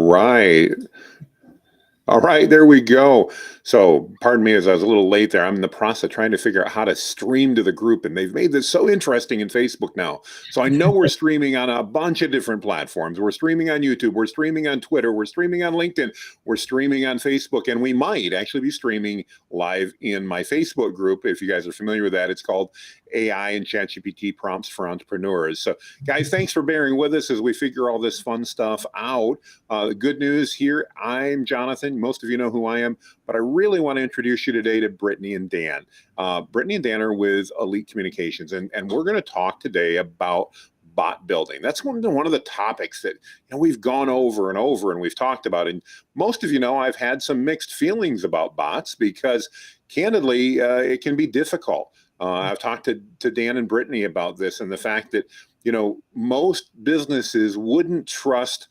right. All right, there we go. So, pardon me as I was a little late there. I'm in the process of trying to figure out how to stream to the group, and they've made this so interesting in Facebook now. So, I know we're streaming on a bunch of different platforms. We're streaming on YouTube, we're streaming on Twitter, we're streaming on LinkedIn, we're streaming on Facebook, and we might actually be streaming live in my Facebook group. If you guys are familiar with that, it's called AI and ChatGPT Prompts for Entrepreneurs. So, guys, thanks for bearing with us as we figure all this fun stuff out. The good news here, I'm Jonathan. Most of you know who I am, but I really want to introduce you today to Brittany and Dan. Brittany and Dan are with Elite Communications, and we're going to talk today about bot building. That's one of the topics that we've gone over and over and we've talked about. And most of you know I've had some mixed feelings about bots because candidly, it can be difficult. I've talked to Dan and Brittany about this and the fact that, most businesses wouldn't trust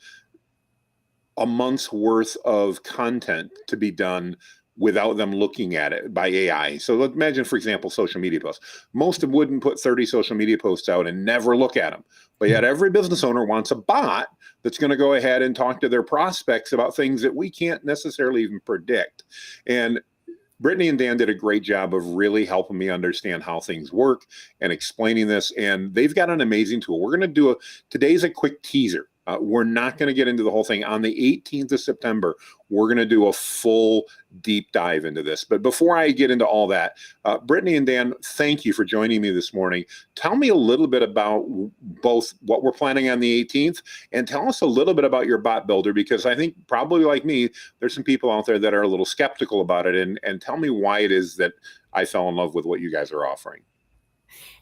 a month's worth of content to be done without them looking at it by AI. So imagine, for example, social media posts. Most of them wouldn't put 30 social media posts out and never look at them. But yet every business owner wants a bot that's going to go ahead and talk to their prospects about things that we can't necessarily even predict. And Brittany and Dan did a great job of really helping me understand how things work and explaining this. And they've got an amazing tool. We're going to today's a quick teaser. We're not going to get into the whole thing. On the 18th of September, we're going to do a full deep dive into this. But before I get into all that, Brittany and Dan, thank you for joining me this morning. Tell me a little bit about both what we're planning on the 18th and tell us a little bit about your bot builder, because I think probably like me, there's some people out there that are a little skeptical about it. And tell me why it is that I fell in love with what you guys are offering.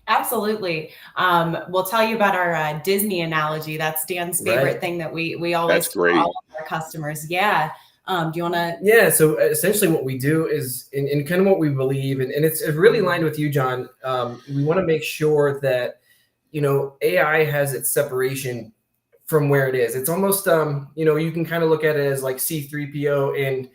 Absolutely. We'll tell you about our Disney analogy. That's Dan's favorite thing that we always tell all of our customers. Yeah. Do you want to? Yeah. So essentially what we do is in kind of what we believe, and it's really aligned with you, John. We want to make sure that, AI has its separation from where it is. It's almost, you can kind of look at it as like C-3PO and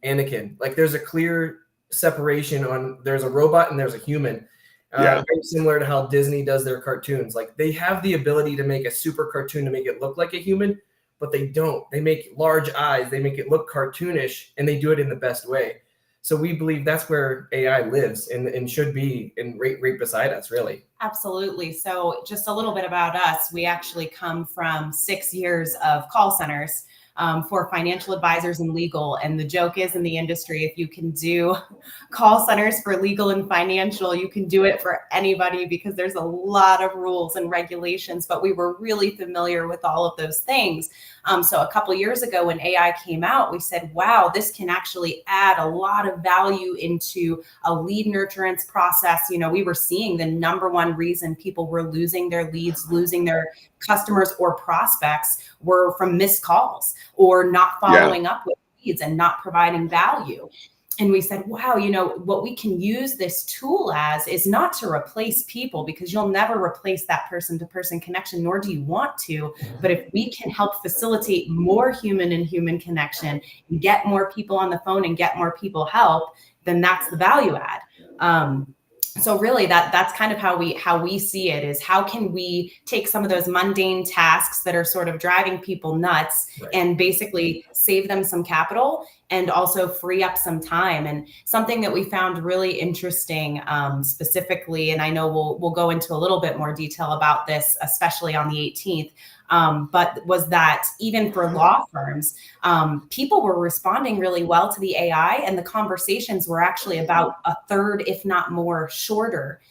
Anakin. Like there's a clear separation there's a robot and there's a human. Very similar to how Disney does their cartoons. Like they have the ability to make a super cartoon to make it look like a human, but they don't. They make large eyes. They make it look cartoonish, and they do it in the best way. So we believe that's where AI lives and should be, and right beside us, really. Absolutely. So just a little bit about us. We actually come from 6 years of call centers for financial advisors and legal. And the joke is in the industry, if you can do call centers for legal and financial, you can do it for anybody because there's a lot of rules and regulations, but we were really familiar with all of those things. So a couple of years ago when AI came out, we said, wow, this can actually add a lot of value into a lead nurturance process. We were seeing the number one reason people were losing their leads, losing their customers or prospects were from missed calls or not following up with leads and not providing value. And we said, wow, what we can use this tool as is not to replace people, because you'll never replace that person-to-person connection, nor do you want to. But if we can help facilitate more human and human connection and get more people on the phone and get more people help, then that's the value add. So really that's kind of how we see it, is how can we take some of those mundane tasks that are sort of driving people nuts and basically save them some capital and also free up some time. And something that we found really interesting specifically, and I know we'll go into a little bit more detail about this, especially on the 18th, but was that even for law firms, people were responding really well to the AI, and the conversations were actually about a third, if not more, shorter.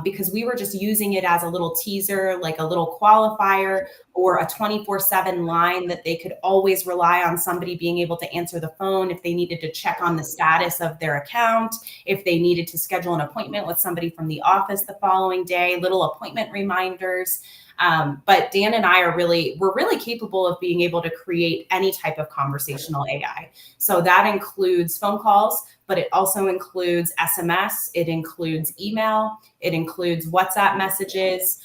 Because we were just using it as a little teaser, like a little qualifier, or a 24/7 line that they could always rely on somebody being able to answer the phone if they needed to check on the status of their account, if they needed to schedule an appointment with somebody from the office the following day, little appointment reminders. But Dan and I we're really capable of being able to create any type of conversational AI. So that includes phone calls, but it also includes SMS, it includes email, it includes WhatsApp messages,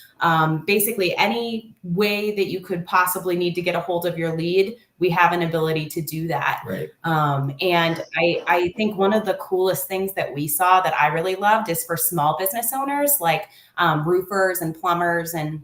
basically any way that you could possibly need to get a hold of your lead, we have an ability to do that. Right. And I think one of the coolest things that we saw that I really loved is for small business owners, like roofers and plumbers and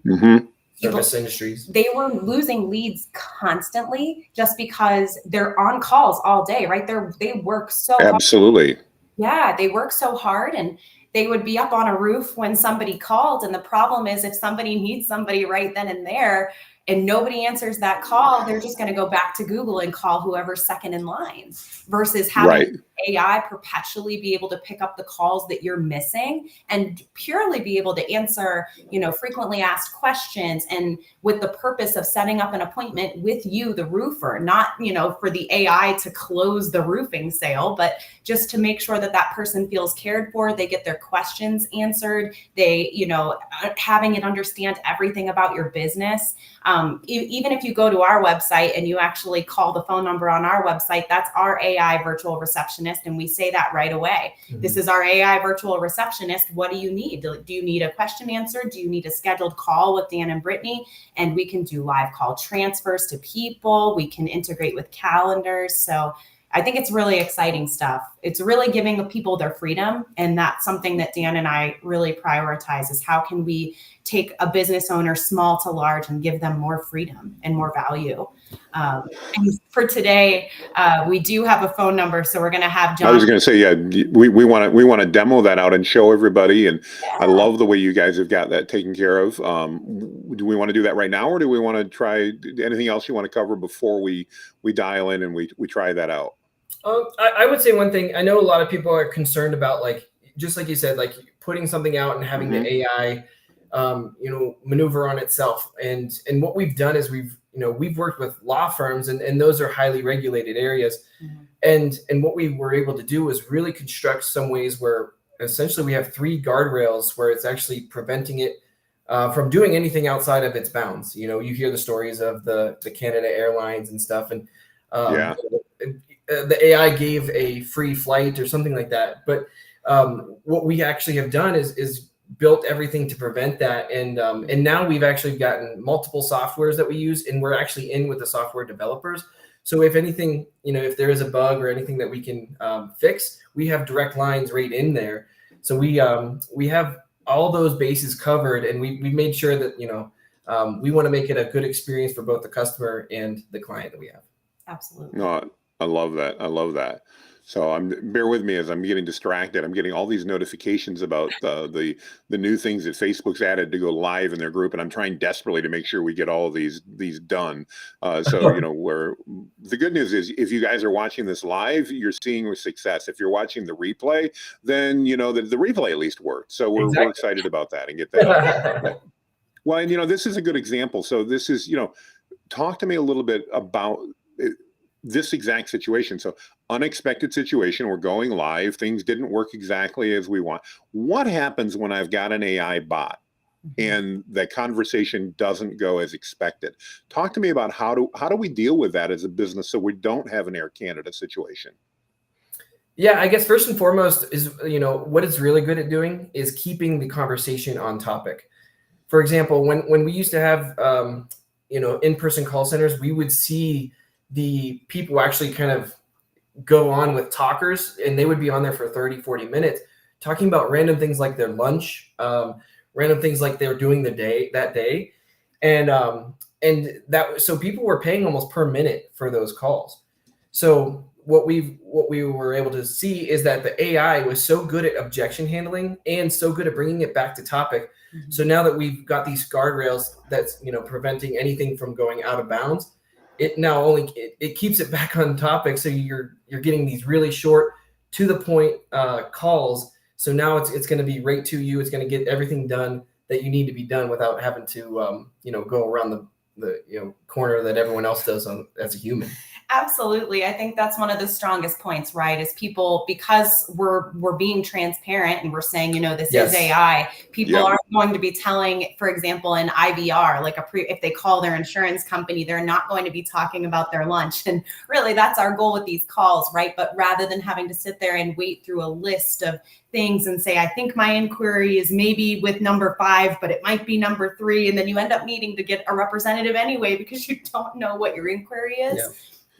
service industries. They were losing leads constantly just because they're on calls all day, right? They work so hard. Absolutely. Yeah, they work so hard, and they would be up on a roof when somebody called. And the problem is, if somebody needs somebody right then and there and nobody answers that call, they're just going to go back to Google and call whoever's second in line, versus having Right. AI perpetually be able to pick up the calls that you're missing and purely be able to answer, frequently asked questions, and with the purpose of setting up an appointment with you, the roofer, not, for the AI to close the roofing sale, but just to make sure that that person feels cared for, they get their questions answered, they, having it understand everything about your business. Even if you go to our website and you actually call the phone number on our website, that's our AI virtual receptionist. And we say that right away. Mm-hmm. This is our AI virtual receptionist. What do you need? Do you need a question answered? Do you need a scheduled call with Dan and Brittany? And we can do live call transfers to people. We can integrate with calendars. So I think it's really exciting stuff. It's really giving the people their freedom. And that's something that Dan and I really prioritize, is how can we take a business owner, small to large, and give them more freedom and more value. And for today, we do have a phone number. So we're going to have John. I was going to say, yeah, we want to demo that out and show everybody. And yeah. I love the way you guys have got that taken care of. Do we want to do that right now, or do we want to try anything else you want to cover before we dial in and we try that out? I would say one thing. I know a lot of people are concerned about, just like you said, putting something out and having mm-hmm. the AI, maneuver on itself. And what we've done is we've worked with law firms, and those are highly regulated areas. Mm-hmm. And what we were able to do was really construct some ways where essentially we have 3 guardrails where it's actually preventing it from doing anything outside of its bounds. You hear the stories of the Canada Airlines and stuff, and the AI gave a free flight or something like that. But what we actually have done is built everything to prevent that. And now we've actually gotten multiple softwares that we use, and we're actually in with the software developers. So if anything, if there is a bug or anything that we can fix, we have direct lines right in there. So we have all those bases covered, and we made sure that, we want to make it a good experience for both the customer and the client that we have. Absolutely. No, I love that. I love that. So bear with me as I'm getting distracted. I'm getting all these notifications about the new things that Facebook's added to go live in their group, and I'm trying desperately to make sure we get all of these done. Where the good news is, if you guys are watching this live, you're seeing success. If you're watching the replay, then the replay at least worked. So we're excited about that and get that. Well, and this is a good example. So this is talk to me a little bit about this exact situation. So unexpected situation, we're going live, things didn't work exactly as we want. What happens when I've got an AI bot and the conversation doesn't go as expected? Talk to me about how do we deal with that as a business so we don't have an Air Canada situation? Yeah, I guess first and foremost is, what it's really good at doing is keeping the conversation on topic. For example, when we used to have, in-person call centers, we would see the people actually kind of go on with talkers, and they would be on there for 30, 40 minutes talking about random things like their lunch, random things like they were doing that day. So people were paying almost per minute for those calls. So what we were able to see is that the AI was so good at objection handling and so good at bringing it back to topic. Mm-hmm. So now that we've got these guardrails that's, preventing anything from going out of bounds, it now it keeps it back on topic. So you're getting these really short, to the point calls. So now it's going to be right to you. It's going to get everything done that you need to be done without having to go around the corner that everyone else does as a human. Absolutely. I think that's one of the strongest points, right? Is people, because we're being transparent and we're saying, this Yes. is AI, people aren't going to be telling, for example, an IVR, if they call their insurance company, they're not going to be talking about their lunch. And really that's our goal with these calls, right? But rather than having to sit there and wait through a list of things and say, I think my inquiry is maybe with number 5, but it might be number 3. And then you end up needing to get a representative anyway, because you don't know what your inquiry is. Yeah.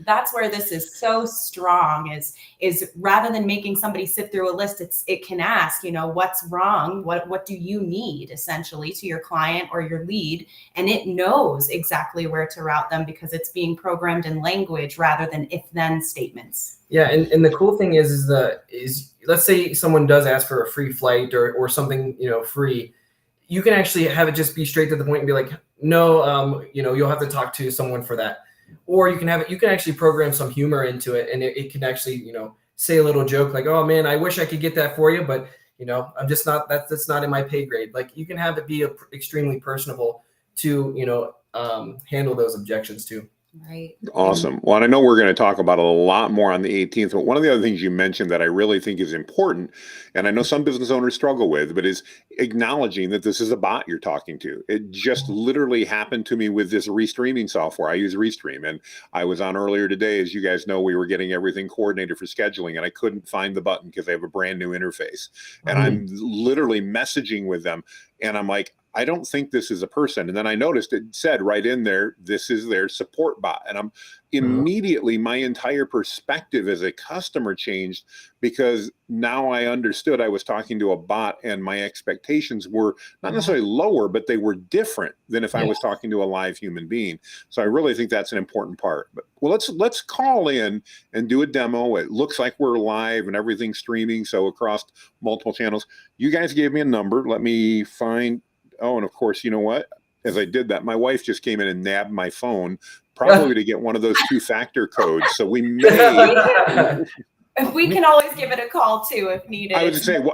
that's where this is so strong is rather than making somebody sit through a list, it can ask, what's wrong? What do you need essentially to your client or your lead? And it knows exactly where to route them because it's being programmed in language rather than if-then statements. Yeah, and the cool thing is let's say someone does ask for a free flight or something, free. You can actually have it just be straight to the point and be like, no, you'll have to talk to someone for that. Or you can actually program some humor into it, and it can actually, say a little joke like, oh man, I wish I could get that for you, but I'm just not, that's not in my pay grade. Like you can have it be extremely personable to, handle those objections too. Right. Awesome. Well, and I know we're going to talk about it a lot more on the 18th, but one of the other things you mentioned that I really think is important, and I know some business owners struggle with, but is acknowledging that this is a bot you're talking to. It just literally happened to me with this restreaming software. I use Restream, and I was on earlier today. As you guys know, we were getting everything coordinated for scheduling, and I couldn't find the button because they have a brand new interface. And I'm literally messaging with them, and I'm like, I don't think this is a person. And then I noticed it said right in there, this is their support bot. And I'm immediately, my entire perspective as a customer changed because now I understood I was talking to a bot and my expectations were not necessarily lower, but they were different than if I was talking to a live human being. So I really think that's an important part. But well, let's call in and do a demo. It looks like we're live and everything's streaming. So across multiple channels, you guys gave me a number. Let me find. Oh, and of course, you know what? As I did that, my wife just came in and nabbed my phone, probably to get one of those 2-factor codes. So we may. We can always give it a call too if needed. I was just saying,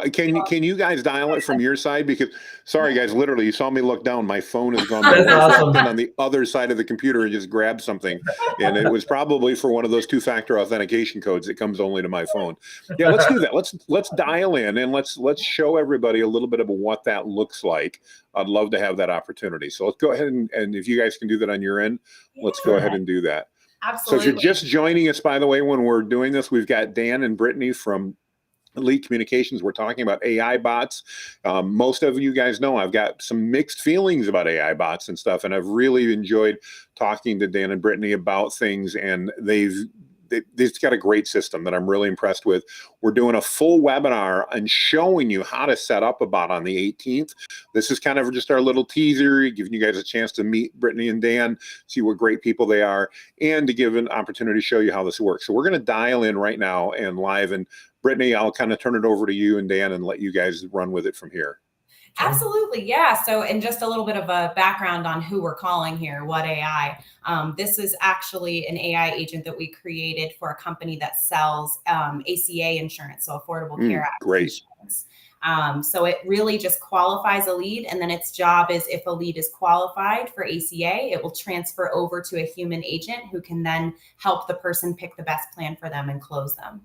can you guys dial it from your side? Because sorry guys, literally you saw me look down. My phone has gone on the other side of the computer and just grabbed something, and it was probably for one of those 2-factor authentication codes that comes only to my phone. Yeah, let's do that. Let's dial in and let's show everybody a little bit of what that looks like. I'd love to have that opportunity. So let's go ahead and if you guys can do that on your end, let's go ahead and do that. Absolutely. So if you're just joining us, by the way, when we're doing this, we've got Dan and Brittany from Elite Communications. We're talking about AI bots. Most of you guys know I've got some mixed feelings about AI bots and stuff, and I've really enjoyed talking to Dan and Brittany about things, and they've got a great system that I'm really impressed with. We're doing a full webinar and showing you how to set up a bot on the 18th. This is kind of just our little teaser, giving you guys a chance to meet Brittany and Dan, see what great people they are, and to give an opportunity to show you how this works. So we're going to dial in right now and live. And Brittany, I'll kind of turn it over to you and Dan and let you guys run with it from here. Absolutely. Yeah. So, and just a little bit of a background on who we're calling here, what AI. This is actually an AI agent that we created for a company that sells ACA insurance, so Affordable Care Act insurance. So it really just qualifies a lead, and then its job is if a lead is qualified for ACA, it will transfer over to a human agent who can then help the person pick the best plan for them and close them.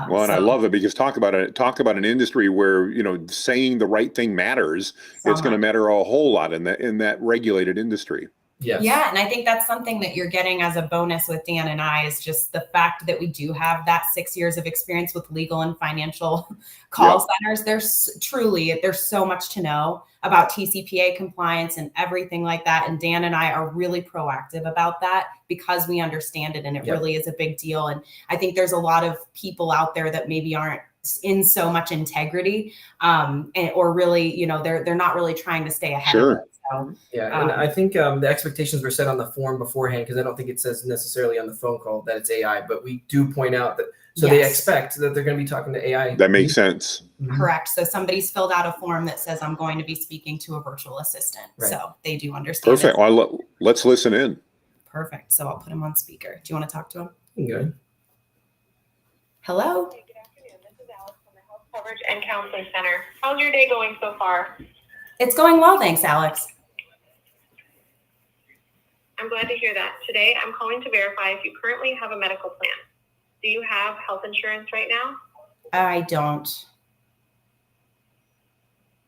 Well, and I love it because talk about an industry where, saying the right thing matters. It's going to matter a whole lot in that regulated industry. Yes. Yeah. And I think that's something that you're getting as a bonus with Dan and I is just the fact that we do have that 6 years of experience with legal and financial call centers. There's so much to know about TCPA compliance and everything like that. And Dan and I are really proactive about that because we understand it, and it really is a big deal. And I think there's a lot of people out there that maybe aren't in so much integrity, or really, they're not really trying to stay ahead of it. So, and I think the expectations were set on the form beforehand, because I don't think it says necessarily on the phone call that it's AI, but we do point out that they expect that they're going to be talking to AI. That makes sense. Correct. So somebody's filled out a form that says I'm going to be speaking to a virtual assistant. Right. So they do understand. Perfect. Well, let's listen in. Perfect. So I'll put him on speaker. Do you want to talk to him? Okay. Hello. Good afternoon. This is Alex from the Health Coverage and Counseling Center. How's your day going so far? It's going well, thanks, Alex. I'm glad to hear that. Today, I'm calling to verify if you currently have a medical plan. Do you have health insurance right now? I don't.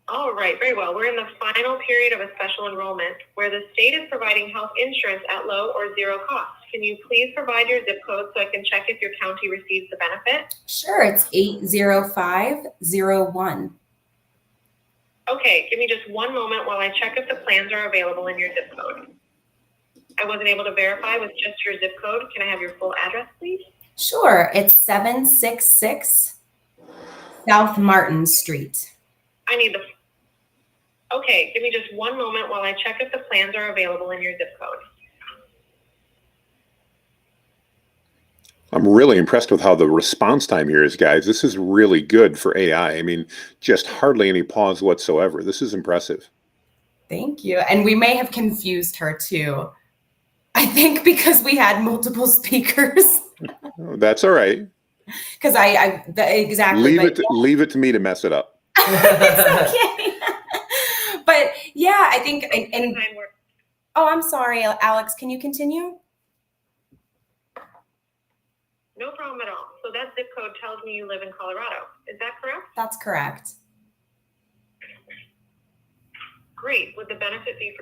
All right, very well. We're in the final period of a special enrollment where the state is providing health insurance at low or zero cost. Can you please provide your zip code so I can check if your county receives the benefit? Sure, it's 80501. Okay, give me just one moment while I check if the plans are available in your zip code. I wasn't able to verify with just your zip code. Can I have your full address, please? Sure. It's 766 South Martin Street. I need the. Okay, give me just one moment while I check if the plans are available in your zip code. I'm really impressed with how the response time here is, guys. This is really good for AI. I mean, just hardly any pause whatsoever. This is impressive. Thank you. And we may have confused her too. I think because we had multiple speakers. That's all right. Because exactly. Leave it to me to mess it up. It's okay. But yeah, I think, and oh, I'm sorry, Alex, can you continue? No problem at all. So that zip code tells me you live in Colorado. Is that correct? That's correct. Great. Would the benefit be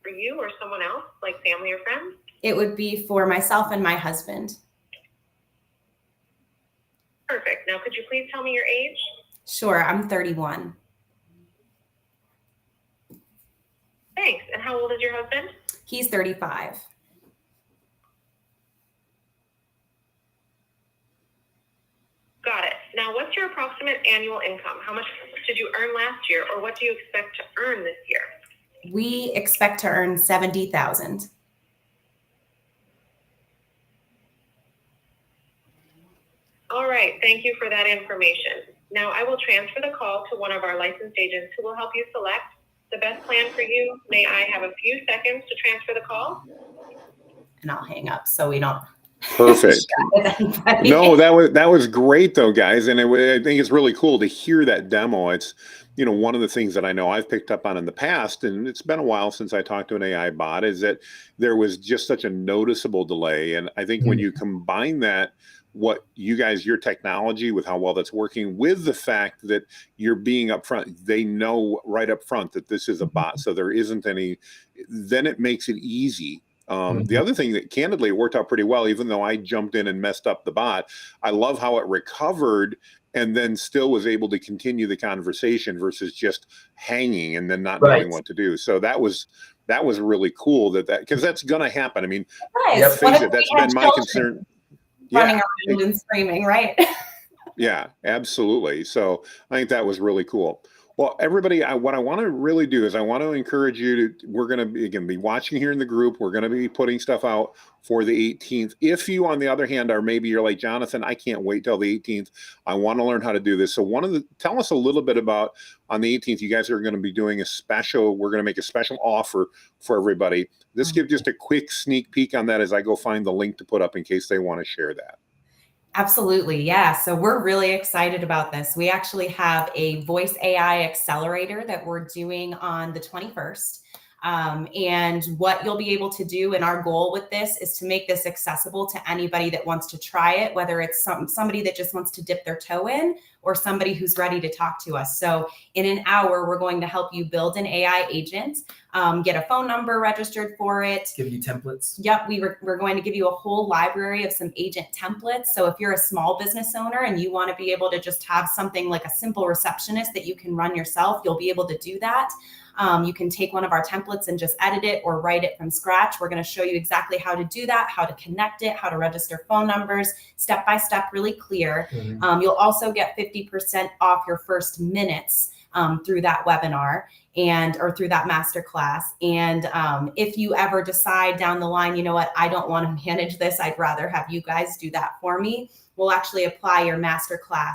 for you or someone else, like family or friends? It would be for myself and my husband. Perfect. Now, could you please tell me your age? Sure, I'm 31. Thanks. And how old is your husband? He's 35. Got it. Now, what's your approximate annual income? How much did you earn last year, or what do you expect to earn this year? We expect to earn 70,000. All right. Thank you for that information. Now, I will transfer the call to one of our licensed agents who will help you select the best plan for you. May I have a few seconds to transfer the call? And I'll hang up so we don't. Perfect. Anybody. No, that was great though, guys, and I think it's really cool to hear that demo. It's one of the things that I know I've picked up on in the past, and it's been a while since I talked to an AI bot, is that there was just such a noticeable delay. And I think when you combine that, what you guys, your technology with how well that's working with the fact that you're being upfront, they know right up front that this is a bot, so there isn't any, then it makes it easy. The other thing that candidly worked out pretty well, even though I jumped in and messed up the bot, I love how it recovered and then still was able to continue the conversation versus just hanging and then not knowing what to do. So that was really cool that because that's going to happen. I mean, Nice. face it, that's been my concern. Running around and screaming, right? Yeah, absolutely. So I think that was really cool. Well, everybody, what I want to really do is I want to encourage you to, we're going to be watching here in the group. We're going to be putting stuff out for the 18th. If you, on the other hand, maybe you're like, Jonathan, I can't wait till the 18th. I want to learn how to do this. So tell us a little bit about on the 18th, you guys are going to be doing we're going to make a special offer for everybody. This gives just a quick sneak peek on that as I go find the link to put up in case they want to share that. Absolutely. Yeah. So we're really excited about this. We actually have a voice AI accelerator that we're doing on the 21st. And what you'll be able to do, and our goal with this is to make this accessible to anybody that wants to try it, whether it's somebody that just wants to dip their toe in or somebody who's ready to talk to us. So in an hour, we're going to help you build an AI agent, get a phone number registered for it. Give you templates. Yep. We're going to give you a whole library of some agent templates. So if you're a small business owner and you want to be able to just have something like a simple receptionist that you can run yourself, you'll be able to do that. You can take one of our templates and just edit it or write it from scratch. We're going to show you exactly how to do that, how to connect it, how to register phone numbers, step by step, really clear. You'll also get 50% off your first minutes through that webinar or through that masterclass. And if you ever decide down the line, you know what, I don't want to manage this, I'd rather have you guys do that for me, we'll actually apply your masterclass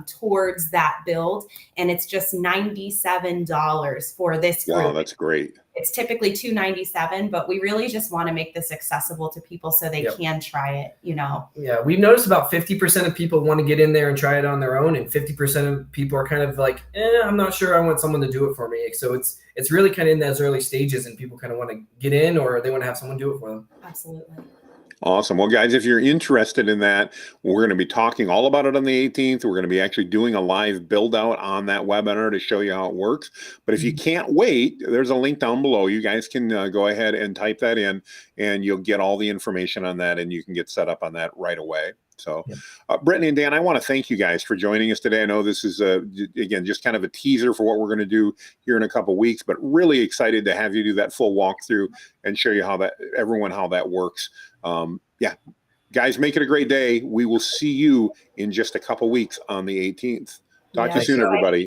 towards that build. And it's just $97 for this group. Wow, that's great. It's typically $297, but we really just want to make this accessible to people so they can try it, Yeah, we've noticed about 50% of people want to get in there and try it on their own, and 50% of people are kind of like, I'm not sure, I want someone to do it for me. So it's really kind of in those early stages, and people kind of want to get in, or they want to have someone do it for them. Absolutely. Awesome. Well, guys, if you're interested in that, we're going to be talking all about it on the 18th. We're going to be actually doing a live build out on that webinar to show you how it works. But if you can't wait, there's a link down below. You guys can go ahead and type that in, and you'll get all the information on that, and you can get set up on that right away. So, Yep. Brittany and Dan, I want to thank you guys for joining us today. I know this is, again, just kind of a teaser for what we're going to do here in a couple of weeks, but really excited to have you do that full walkthrough and show you how that works. Yeah, guys, make it a great day. We will see you in just a couple weeks on the 18th. Talk to you Yes. soon, everybody.